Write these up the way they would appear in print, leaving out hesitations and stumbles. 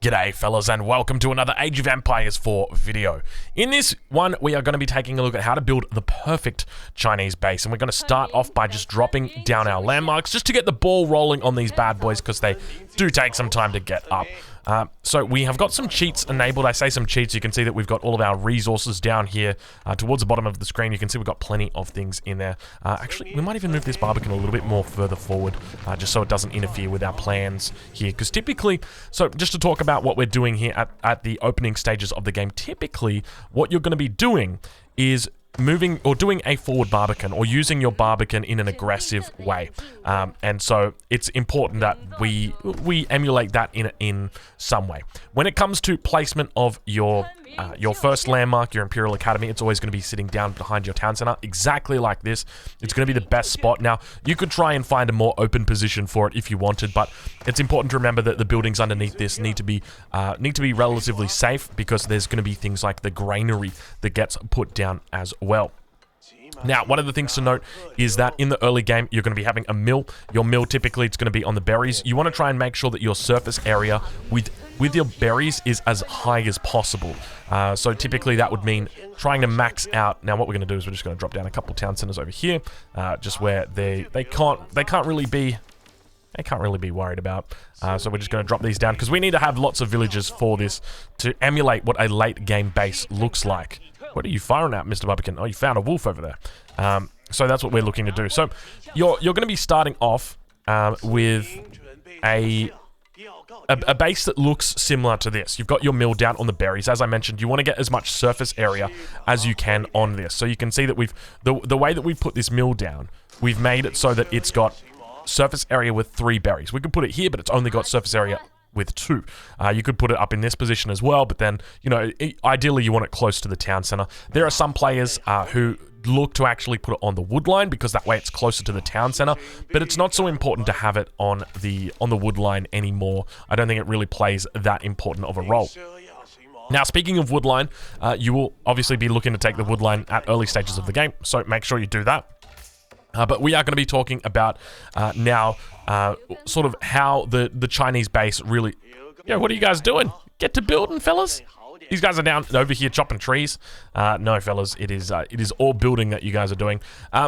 G'day fellas, and welcome to another Age of Empires 4 video. In this one, we are going to be taking a look at how to build the perfect Chinese base, and we're going to start off by just dropping down our landmarks just to get the ball rolling on these bad boys, because they do take some time to get up. So we have got some cheats enabled. I say some cheats, you can see that we've got all of our resources down here towards the bottom of the screen. You can see we've got plenty of things in there. Actually, we might even move this Barbican a little bit more further forward, just so it doesn't interfere with our plans here. Because typically, so just to talk about what we're doing here at the opening stages of the game, typically what you're going to be doing is moving or doing a forward Barbican or using your Barbican in an aggressive way, and so it's important that we emulate that in some way. When it comes to placement of your first landmark, your Imperial Academy, it's always going to be sitting down behind your town center, exactly like this. It's going to be the best spot. Now, you could try and find a more open position for it if you wanted, but it's important to remember that the buildings underneath this need to be relatively safe, because there's going to be things like the Grainery that gets put down as well. Now, one of the things to note is that in the early game, you're going to be having a mill. Your mill, typically, it's going to be on the berries. You want to try and make sure that your surface area with your berries is as high as possible. So typically, that would mean trying to max out. Now, what we're going to do is we're just going to drop down a couple town centers over here, just where they can't really be worried about. So we're just going to drop these down, because we need to have lots of villages for this to emulate what a late game base looks like. What are you firing at, Mr. Barbican? Oh, you found a wolf over there. So that's what we're looking to do. So you're going to be starting off with a base that looks similar to this. You've got your mill down on the berries. As I mentioned, you want to get as much surface area as you can on this. So you can see that the way that we've put this mill down, we've made it so that it's got surface area with 3 berries. We could put it here, but it's only got surface area with 2. You could put it up in this position as well, but then, you know, ideally you want it close to the town center. There are some players who look to actually put it on the wood line, because that way it's closer to the town center, but it's not so important to have it on the wood line anymore. I don't think it really plays that important of a role. Now, speaking of wood line, you will obviously be looking to take the wood line at early stages of the game, so make sure you do that. But we are going to be talking about now sort of how the Chinese base really... Yeah, what are you guys doing? Get to building, fellas. These guys are down over here chopping trees. No, fellas, it is all building that you guys are doing.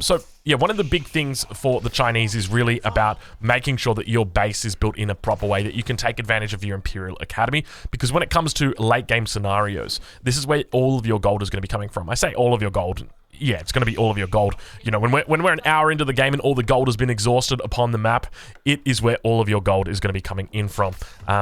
So, yeah, one of the big things for the Chinese is really about making sure that your base is built in a proper way, that you can take advantage of your Imperial Academy, because when it comes to late game scenarios, this is where all of your gold is going to be coming from. I say all of your gold. Yeah, it's going to be all of your gold. You know, when we're an hour into the game and all the gold has been exhausted upon the map, it is where all of your gold is going to be coming in from.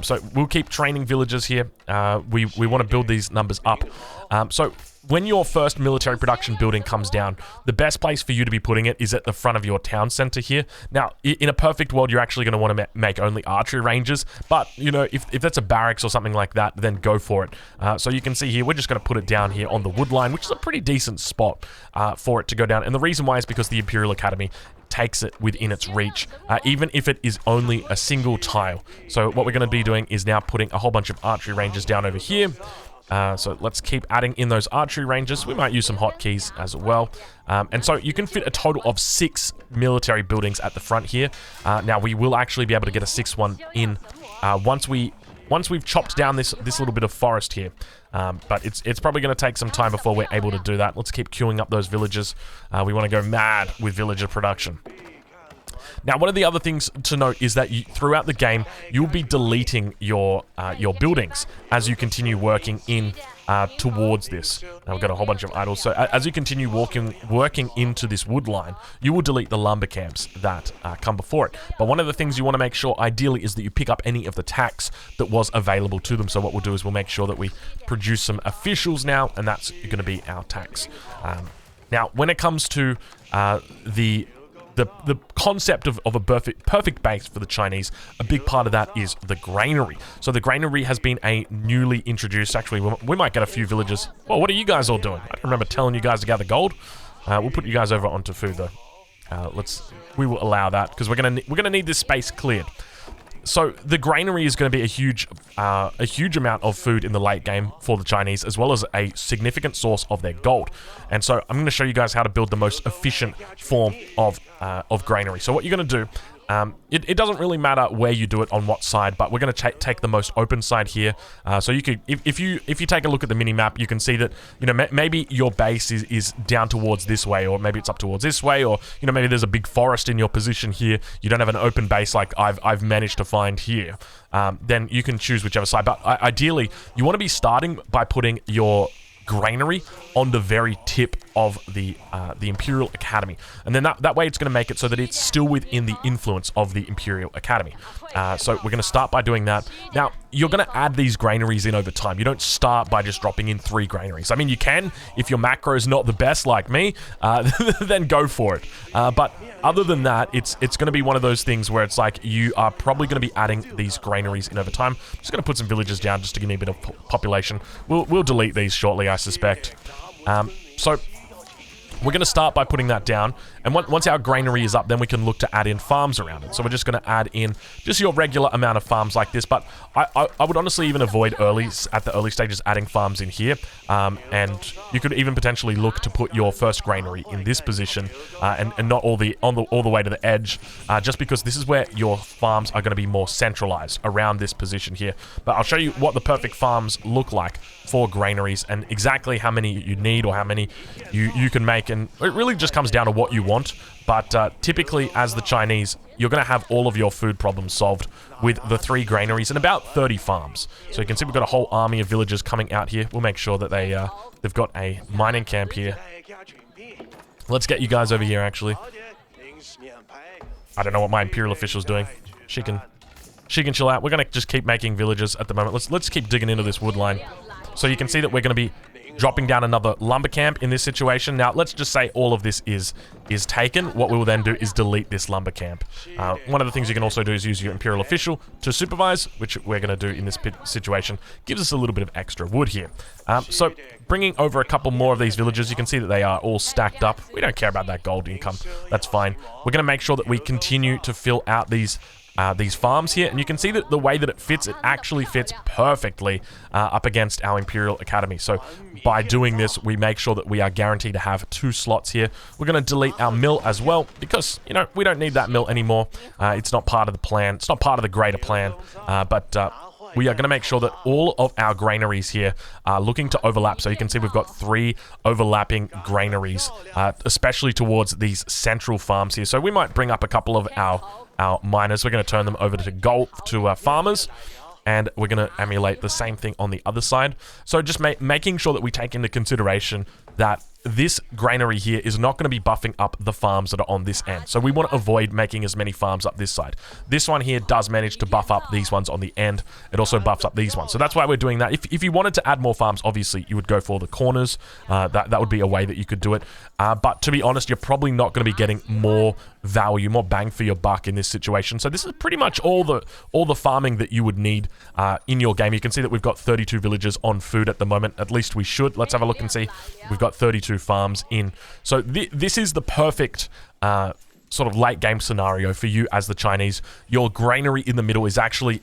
So we'll keep training villagers here. We want to build these numbers up. So when your first military production building comes down, the best place for you to be putting it is at the front of your town center here. Now, in a perfect world, you're actually going to want to make only archery ranges, but, you know, if that's a barracks or something like that, then go for it. So you can see here, we're just going to put it down here on the wood line, which is a pretty decent spot for it to go down. And the reason why is because the Imperial Academy takes it within its reach, even if it is only a single tile. So what we're going to be doing is now putting a whole bunch of archery ranges down over here. So let's keep adding in those archery ranges. We might use some hotkeys as well. And so you can fit a total of 6 military buildings at the front here. Now we will actually be able to get a 6th one in once we've chopped down this little bit of forest here. But it's probably going to take some time before we're able to do that. Let's keep queuing up those villagers. We want to go mad with villager production. Now, one of the other things to note is that throughout the game, you'll be deleting your buildings as you continue working in towards this. Now, we've got a whole bunch of idols. So as you continue working into this wood line, you will delete the lumber camps that come before it. But one of the things you want to make sure, ideally, is that you pick up any of the tax that was available to them. So what we'll do is we'll make sure that we produce some officials now, and that's going to be our tax. Now, when it comes to the concept of a perfect base for the Chinese, a big part of that is the Grainery. So the Grainery has been a newly introduced, actually, we might get a few villagers. Well, what are you guys all doing? I don't remember telling you guys to gather gold. We'll put you guys over onto food, though. We will allow that, because we're gonna need this space cleared. So the Grainery is going to be a huge amount of food in the late game for the Chinese, as well as a significant source of their gold. And so I'm going to show you guys how to build the most efficient form of Grainery. So what you're going to do It doesn't really matter where you do it on what side, but we're going to take the most open side here. So you could, if you take a look at the mini map, you can see that, you know, maybe your base is down towards this way, or maybe it's up towards this way, or, you know, maybe there's a big forest in your position here. You don't have an open base like I've managed to find here. Then you can choose whichever side. But ideally, you want to be starting by putting your granary on the very tip of the Imperial Academy, and then that way it's going to make it so that it's still within the influence of the Imperial Academy. So we're going to start by doing that. Now, you're going to add these granaries in over time. You don't start by just dropping in 3 granaries. I mean, you can if your macro is not the best like me, then go for it. But other than that, it's going to be one of those things where it's like you are probably going to be adding these granaries in over time. I'm just going to put some villages down just to give me a bit of population. We'll delete these shortly, I suspect. So we're going to start by putting that down, and once our granary is up, then we can look to add in farms around it. So we're just going to add in just your regular amount of farms like this, but I would honestly even avoid at the early stages adding farms in here, and you could even potentially look to put your first granary in this position, and not all the way to the edge, just because this is where your farms are going to be more centralized around this position here. But I'll show you what the perfect farms look like for granaries and exactly how many you need or how many you can make, and it really just comes down to what you want. But typically, as the Chinese, you're going to have all of your food problems solved with the 3 granaries and about 30 farms. So you can see we've got a whole army of villagers coming out here. We'll make sure that they've got a mining camp here. Let's get you guys over here, actually. I don't know what my Imperial official's doing. She can chill out. We're going to just keep making villages at the moment. Let's keep digging into this wood line. So you can see that we're going to be dropping down another lumber camp in this situation. Now, let's just say all of this is taken. What we will then do is delete this lumber camp. One of the things you can also do is use your Imperial official to supervise, which we're going to do in this situation. Gives us a little bit of extra wood here. So bringing over a couple more of these villages, you can see that they are all stacked up. We don't care about that gold income. That's fine. We're going to make sure that we continue to fill out these farms here, and you can see that the way that it actually fits perfectly up against our Imperial Academy. So by doing this, we make sure that we are guaranteed to have 2 slots here. We're going to delete our mill as well, because, you know, we don't need that mill anymore. It's not part of the plan. It's not part of the greater plan, but we are going to make sure that all of our granaries here are looking to overlap. So you can see we've got 3 overlapping granaries, especially towards these central farms here. So we might bring up a couple of our miners. We're going to turn them over to farmers, and we're going to emulate the same thing on the other side. So just making sure that we take into consideration that this granary here is not going to be buffing up the farms that are on this end. So we want to avoid making as many farms up this side. This one here does manage to buff up these ones on the end. It also buffs up these ones. So that's why we're doing that. If you wanted to add more farms, obviously you would go for the corners. That would be a way that you could do it. But to be honest, you're probably not going to be getting more value, more bang for your buck in this situation. So this is pretty much all the farming that you would need in your game. You can see that we've got 32 villagers on food at the moment. At least we should. Let's have a look and see. We've got 32 farms in. So this is the perfect sort of late game scenario for you as the Chinese. Your granary in the middle is actually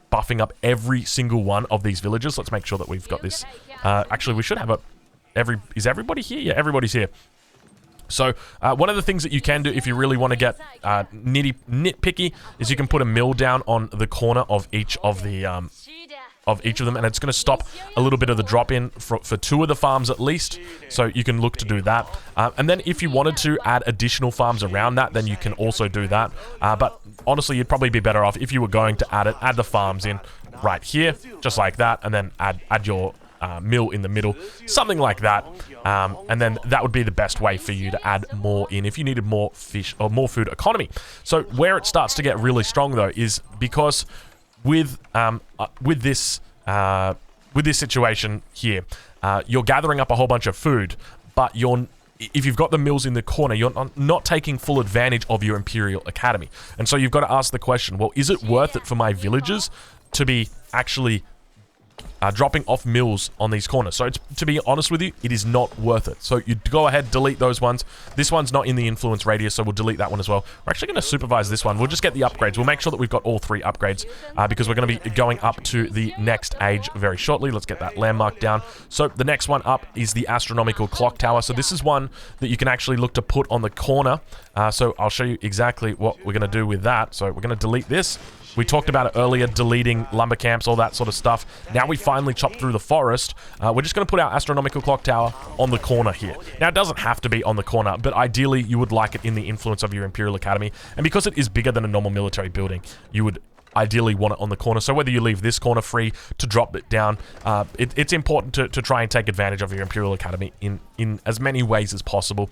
buffing up every single one of these villages. Let's make sure that we've got this. Actually, we should have is everybody here? Yeah, everybody's here. So one of the things that you can do if you really want to get nitpicky is you can put a mill down on the corner of each of them, and it's going to stop a little bit of the drop in for 2 of the farms at least. So you can look to do that, and then if you wanted to add additional farms around that, then you can also do that. But honestly, you'd probably be better off if you were going to add the farms in right here, just like that, and then add your mill in the middle, something like that, and then that would be the best way for you to add more in if you needed more fish or more food economy. So where it starts to get really strong though is because with this situation here, you're gathering up a whole bunch of food, but if you've got the mills in the corner, you're not taking full advantage of your Imperial Academy. And so you've got to ask the question, well, is it worth it for my villagers to be actually dropping off mills on these corners. So to be honest with you, it is not worth it. So you go ahead, delete those ones. This one's not in the influence radius, so we'll delete that one as well. We're actually going to supervise this one. We'll just get the upgrades. We'll make sure that we've got all 3 upgrades because we're going to be going up to the next age very shortly. Let's get that landmark down. So the next one up is the astronomical clock tower. So this is one that you can actually look to put on the corner. So I'll show you exactly what we're going to do with that. So we're going to delete this. We talked about it earlier, deleting lumber camps, all that sort of stuff. Now we finally chop through the forest. We're just going to put our astronomical clock tower on the corner here. Now, it doesn't have to be on the corner, but ideally, you would like it in the influence of your Imperial Academy. And because it is bigger than a normal military building, you would ideally want it on the corner. So whether you leave this corner free to drop it down, it's important to try and take advantage of your Imperial Academy in as many ways as possible.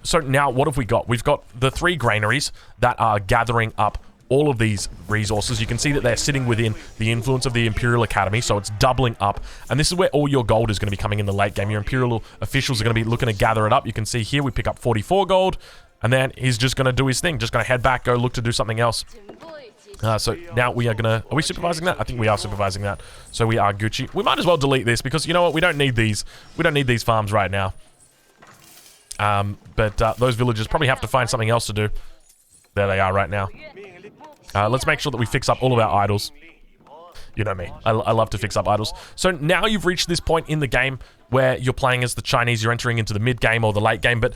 So now, what have we got? We've got the 3 granaries that are gathering up all of these resources. You can see that they're sitting within the influence of the Imperial Academy, so it's doubling up. And this is where all your gold is going to be coming in the late game. Your Imperial officials are going to be looking to gather it up. You can see here we pick up 44 gold, and then he's just going to do his thing. Just going to head back, go look to do something else. So now we are going to... Are we supervising that? I think we are supervising that. So we are Gucci. We might as well delete this because, you know what? We don't need these. We don't need these farms right now. But those villagers probably have to find something else to do. There they are right now. Let's make sure that we fix up all of our idols. You know me. I love to fix up idols. So now you've reached this point in the game where you're playing as the Chinese. You're entering into the mid-game or the late game, but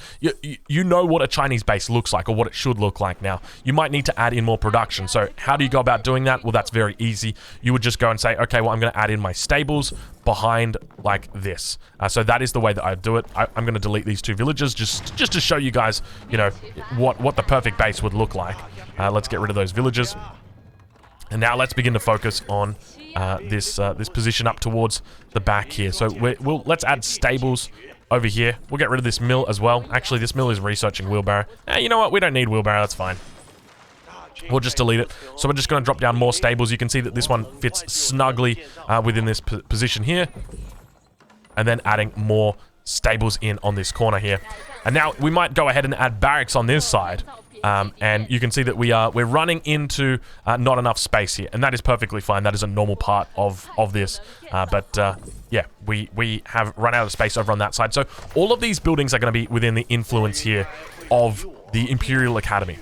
you know what a Chinese base looks like or what it should look like now. You might need to add in more production. So how do you go about doing that? Well, that's very easy. You would just go and say, okay, well, I'm going to add in my stables behind like this. So that is the way that I do it. I'm going to delete these 2 villages just to show you guys, you know, what the perfect base would look like. Let's get rid of those villages. And now let's begin to focus on this position up towards the back here. So let's add stables over here. We'll get rid of this mill as well. Actually, this mill is researching wheelbarrow. You know what? We don't need wheelbarrow. That's fine. We'll just delete it. So we're just going to drop down more stables. You can see that this one fits snugly within this position here. And then adding more stables in on this corner here. And now we might go ahead and add barracks on this side. And you can see that we're running into not enough space here, and that is perfectly fine. That is a normal part of this. Yeah, we have run out of space over on that side. So all of these buildings are going to be within the influence here of the Imperial Academy.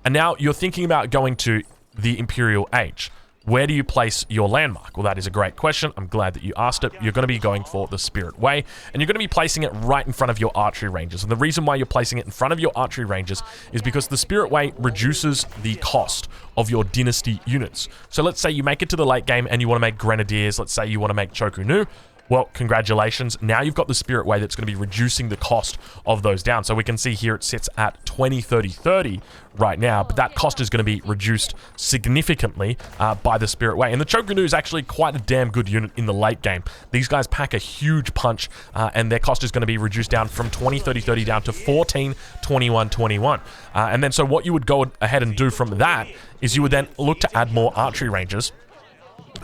And now you're thinking about going to the Imperial Age. Where do you place your landmark? Well, that is a great question. I'm glad that you asked it. You're going to be going for the Spirit Way, and you're going to be placing it right in front of your archery ranges. And the reason why you're placing it in front of your archery ranges is because the Spirit Way reduces the cost of your dynasty units. So let's say you make it to the late game and you want to make Grenadiers. Let's say you want to make Chokunu. Well, congratulations. Now you've got the Spirit Way that's going to be reducing the cost of those down. So we can see here it sits at 20, 30, 30 right now, but that cost is going to be reduced significantly by the Spirit Way. And the Chokunu is actually quite a damn good unit in the late game. These guys pack a huge punch, and their cost is going to be reduced down from 20, 30, 30 down to 14, 21, 21. And then so what you would go ahead and do from that is you would then look to add more archery ranges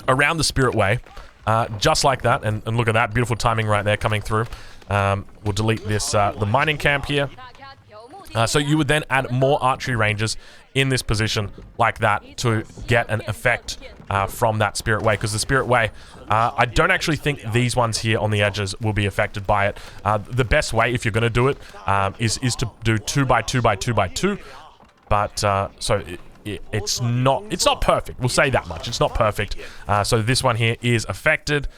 around the Spirit Way. Just like that, and look at that beautiful timing right there coming through. We'll delete this the mining camp here. So you would then add more archery ranges in this position like that to get an effect from that Spirit Way, because the Spirit Way, I don't actually think these ones here on the edges will be affected by it. The best way, if you're going to do it, is to do 2 by 2 by 2 by 2. But so it's not perfect. We'll say that much. It's not perfect. So this one here is affected.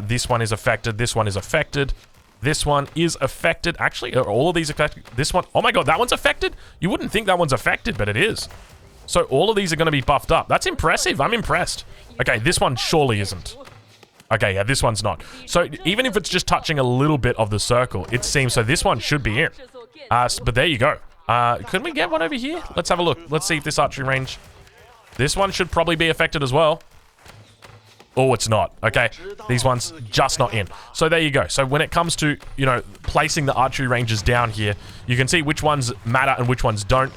This one is affected. This one is affected. This one is affected. Actually, are all of these affected? This one, oh my god, that one's affected? You wouldn't think that one's affected, but it is. So all of these are going to be buffed up. That's impressive. I'm impressed. Okay, this one surely isn't. Okay, yeah, this one's not. So even if it's just touching a little bit of the circle, it seems so this one should be in. But there you go. Couldn't we get one over here? Let's have a look. Let's see if this archery range... This one should probably be affected as well. Oh, it's not. Okay, these ones just not in. So there you go. So when it comes to, you know, placing the archery ranges down here, you can see which ones matter and which ones don't.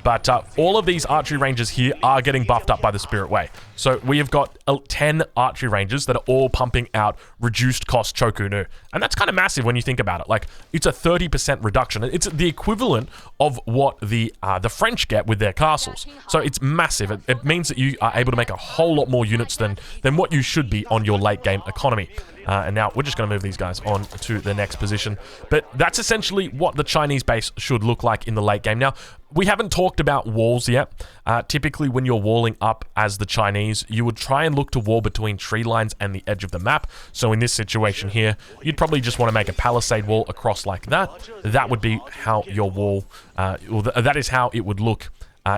But all of these archery ranges here are getting buffed up by the Spirit Way. So we have got 10 archery ranges that are all pumping out reduced cost Choku Nu. And that's kind of massive when you think about it. Like, it's a 30% reduction. It's the equivalent of what the French get with their castles. So it's massive. It means that you are able to make a whole lot more units than what you should be on your late game economy. And now we're just going to move these guys on to the next position. But that's essentially what the Chinese base should look like in the late game. Now, we haven't talked about walls yet. Typically, when you're walling up as the Chinese, you would try and look to wall between tree lines and the edge of the map. So in this situation here, you'd probably just want to make a palisade wall across like that. That would be how your wall, that is how it would look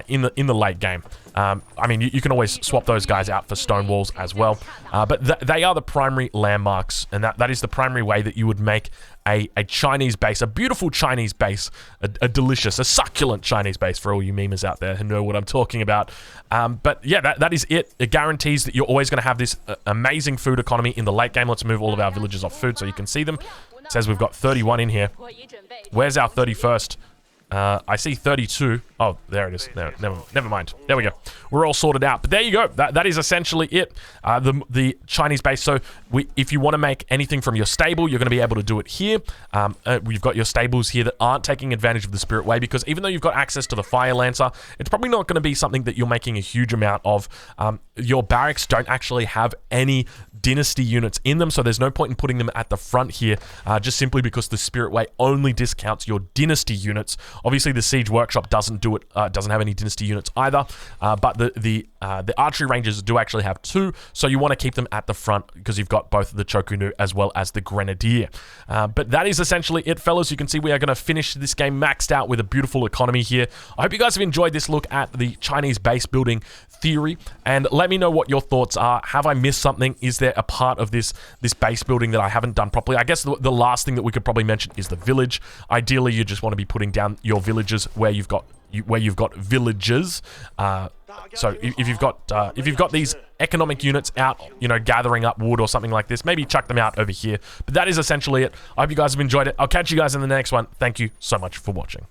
in the late game. I mean, you can always swap those guys out for stone walls as well. But they are the primary landmarks, and that is the primary way that you would make a Chinese base, a beautiful Chinese base, a delicious, a succulent Chinese base for all you memers out there who know what I'm talking about. But yeah, that is it. It guarantees that you're always going to have this amazing food economy in the late game. Let's move all of our villagers off food so you can see them. It says we've got 31 in here. Where's our 31st? I see 32. Oh, there it is. There, never mind. There we go. We're all sorted out. But there you go. That is essentially it. The Chinese base. So if you want to make anything from your stable, you're going to be able to do it here. We've got your stables here that aren't taking advantage of the Spirit Way, because even though you've got access to the Fire Lancer, it's probably not going to be something that you're making a huge amount of. Your barracks don't actually have any dynasty units in them, so there's no point in putting them at the front here, just simply because the Spirit Way only discounts your dynasty units. Obviously, the Siege Workshop doesn't do it, doesn't have any dynasty units either, but the archery ranges do actually have 2, so you want to keep them at the front because you've got both the Choku Nu as well as the Grenadier. But that is essentially it, fellas. You can see we are going to finish this game maxed out with a beautiful economy here. I hope you guys have enjoyed this look at the Chinese base building theory, and let me know what your thoughts are. Have I missed something? Is there a part of this base building that I haven't done properly? I guess the last thing that we could probably mention is the village. Ideally, you just want to be putting down your villages where you've got villages. So if you've got these economic units out, gathering up wood or something like this, maybe chuck them out over here. But that is essentially it. I hope you guys have enjoyed it. I'll catch you guys in the next one. Thank you so much for watching.